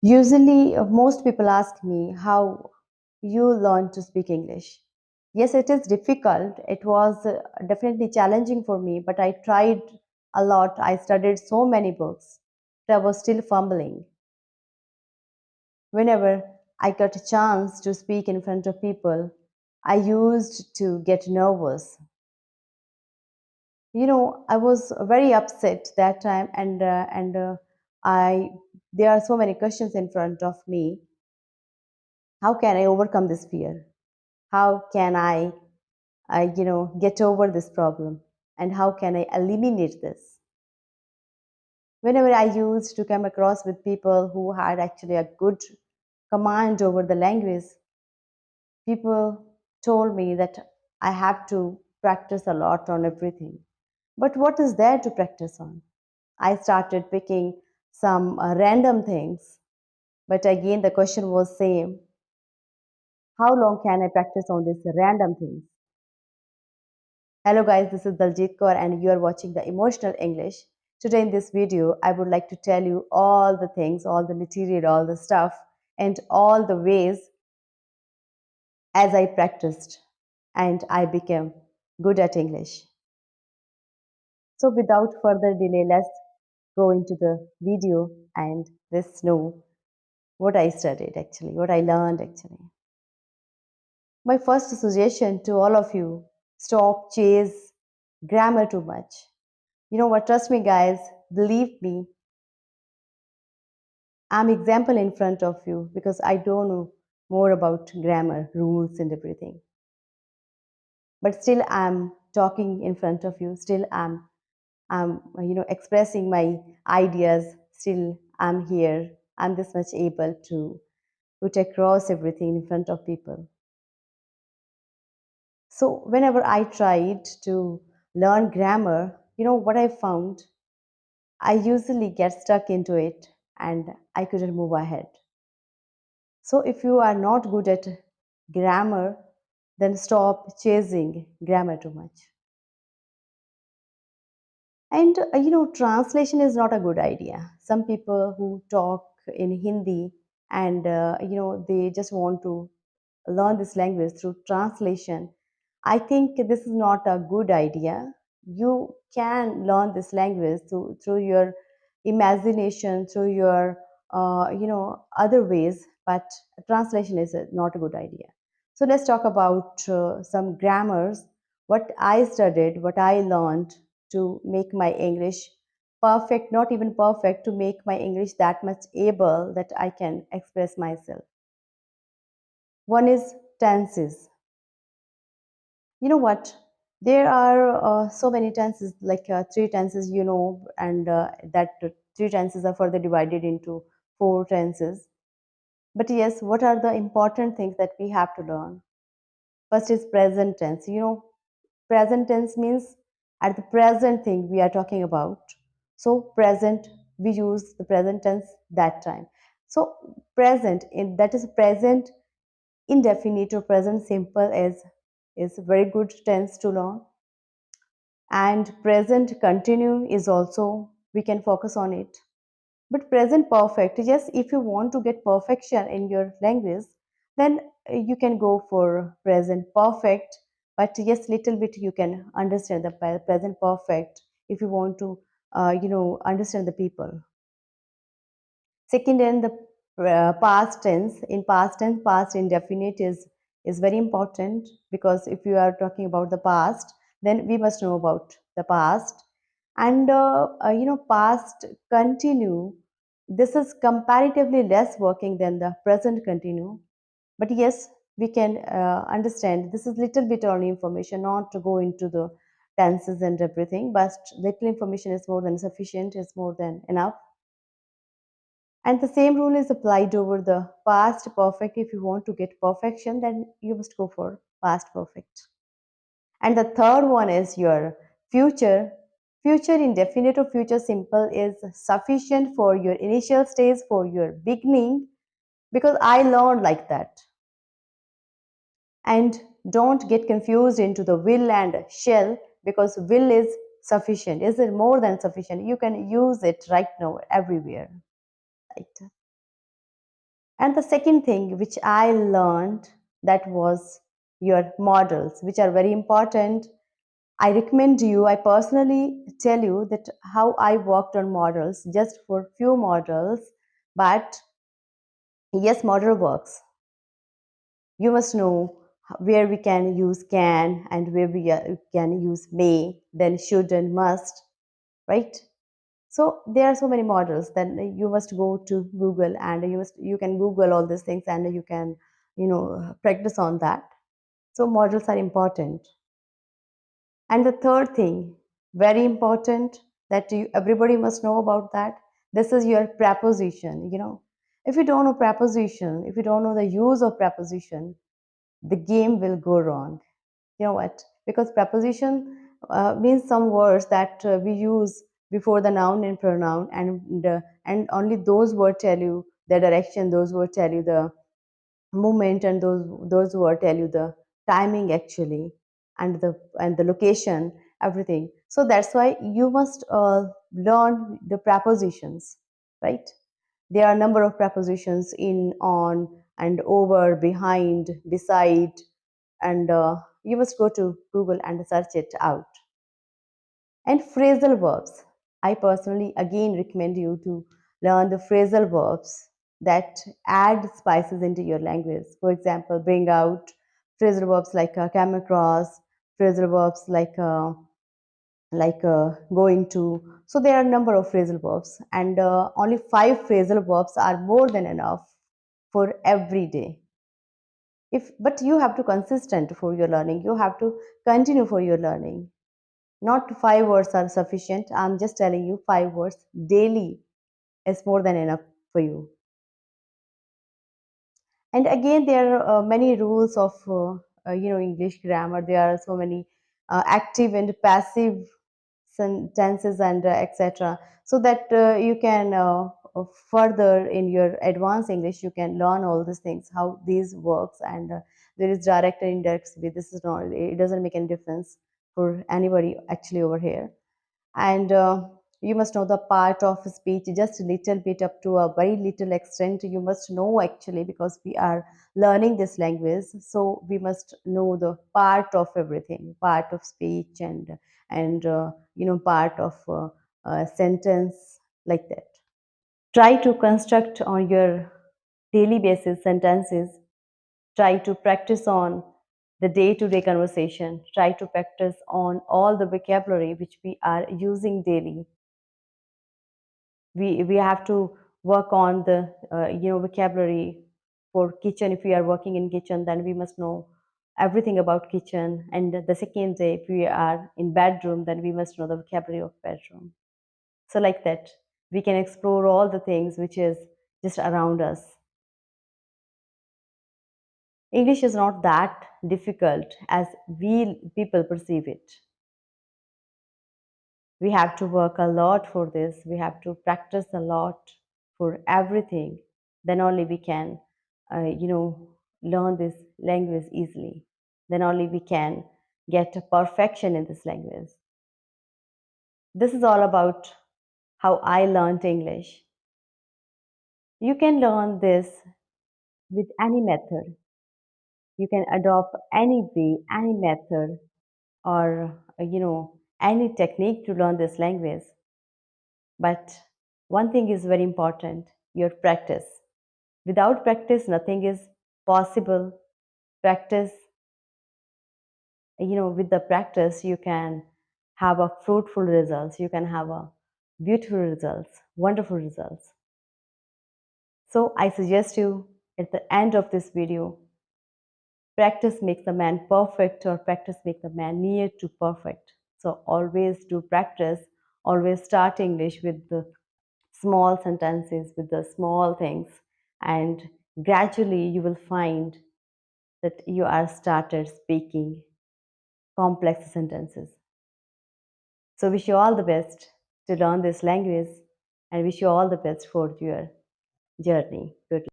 Usually, most people ask me how you learn to speak English. Yes, it is difficult. It was definitely challenging for me, but I tried a lot. I studied so many books, but I was still fumbling. Whenever I got a chance to speak in front of people, I used to get nervous. I was very upset that time, and I there are so many questions in front of me. How can I overcome this fear? How can I get over this problem? And how can I eliminate this? Whenever I used to come across with people who had actually a good command over the language, people told me that I have to practice a lot on everything. But what is there to practice on? I started picking some random things, but again the question was same. How long can I practice on these random things? Hello guys, this is Daljit Kaur and you are watching the Emotional English. Today in this video, I would like to tell you all the things, all the material, all the stuff, and all the ways as I practiced and I became good at English. So without further delay, let's go into the video and let's know what I studied actually, what I learned actually. My first suggestion to all of you, stop chase grammar too much. You know what? Trust me, guys. Believe me, I'm example in front of you because I don't know more about grammar, rules, and everything. But still, I'm talking in front of you. Still, I'm expressing my ideas. Still, I'm here. I'm this much able to put across everything in front of people. So whenever I tried to learn grammar, you know what I found? I usually get stuck into it and I couldn't move ahead. So if you are not good at grammar, then stop chasing grammar too much. And translation is not a good idea. Some people who talk in Hindi and they just want to learn this language through translation. I think this is not a good idea. You can learn this language through your imagination, through your other ways, but translation is not a good idea. So let's talk about some grammars, what I studied, what I learned to make my English perfect, not even perfect, to make my English that much able that I can express myself. One is tenses. You know what? There are so many tenses, like three tenses, and that three tenses are further divided into four tenses. But yes, what are the important things that we have to learn? First is present tense. Present tense means at the present thing we are talking about. So present, we use the present tense that time. So present, that is present indefinite or present simple is very good tense to learn, and present continue is also we can focus on it. But present perfect, yes, if you want to get perfection in your language, then you can go for present perfect. But yes, little bit you can understand the present perfect if you want to understand the people. Second, in the past tense, in past tense, past indefinite is very important, because if you are talking about the past, then we must know about the past. And past continue. This is comparatively less working than the present continue. But yes, we can understand. This is little bit only information, not to go into the tenses and everything. But little information is more than sufficient. Is more than enough. And the same rule is applied over the past perfect. If you want to get perfection, then you must go for past perfect. And the third one is your future. Future indefinite or future simple is sufficient for your initial stage, for your beginning, because I learned like that. And don't get confused into the will and shall, because will is sufficient. Is it more than sufficient? You can use it right now everywhere. Right? And the second thing which I learned, that was your models, which are very important. I recommend you, I personally tell you that how I worked on models, just for few models, but yes, model works. You must know where we can use can and where we can use may, then should and must, right? So there are so many models. Then you must go to Google, and you can Google all these things, and you can practice on that. So models are important. And the third thing, very important, that everybody must know about that. This is your preposition. If you don't know preposition, if you don't know the use of preposition, the game will go wrong. You know what? Because preposition means some words that we use before the noun and pronoun, and only those words tell you the direction, those words tell you the movement, and those words tell you the timing actually, and the location, everything. So that's why you must learn the prepositions, right? There are a number of prepositions: in, on, and over, behind, beside, and you must go to Google and search it out. And phrasal verbs. I personally again recommend you to learn the phrasal verbs that add spices into your language. For example, bring out, phrasal verbs like come across, phrasal verbs like go into. So there are a number of phrasal verbs, and only five phrasal verbs are more than enough for every day. If But you have to consistent for your learning. You have to continue for your learning. Not five words are sufficient. I'm just telling you, five words daily is more than enough for you. And again, there are many rules of English grammar. There are so many active and passive sentences, and etc. So that you can further in your advanced English, you can learn all these things, how these works. And there is direct and indirect speech. This is not, it doesn't make any difference for anybody actually over here. And you must know the part of speech just a little bit, up to a very little extent you must know actually, because we are learning this language. So we must know the part of everything, part of speech, and part of sentence, like that. Try to construct on your daily basis sentences. Try to practice on the day to day conversation. Try to practice on all the vocabulary which we are using daily. We have to work on the vocabulary for kitchen. If we are working in kitchen, then we must know everything about kitchen. And the second day, if we are in bedroom, then we must know the vocabulary of bedroom. So like that, we can explore all the things which is just around us. English is not that difficult as we people perceive it. We have to work a lot for this. We have to practice a lot for everything. Then only we can learn this language easily. Then only we can get a perfection in this language. This is all about how I learned English. You can learn this with any method. You can adopt any way, any method, or any technique to learn this language. But one thing is very important: your practice. Without practice, nothing is possible. Practice, with the practice, you can have a fruitful results. You can have a beautiful results, wonderful results. So I suggest you, at the end of this video, practice makes a man perfect, or practice makes a man near to perfect. So always do practice. Always start English with the small sentences, with the small things, and gradually you will find that you are started speaking complex sentences. So wish you all the best to learn this language, and wish you all the best for your journey. Good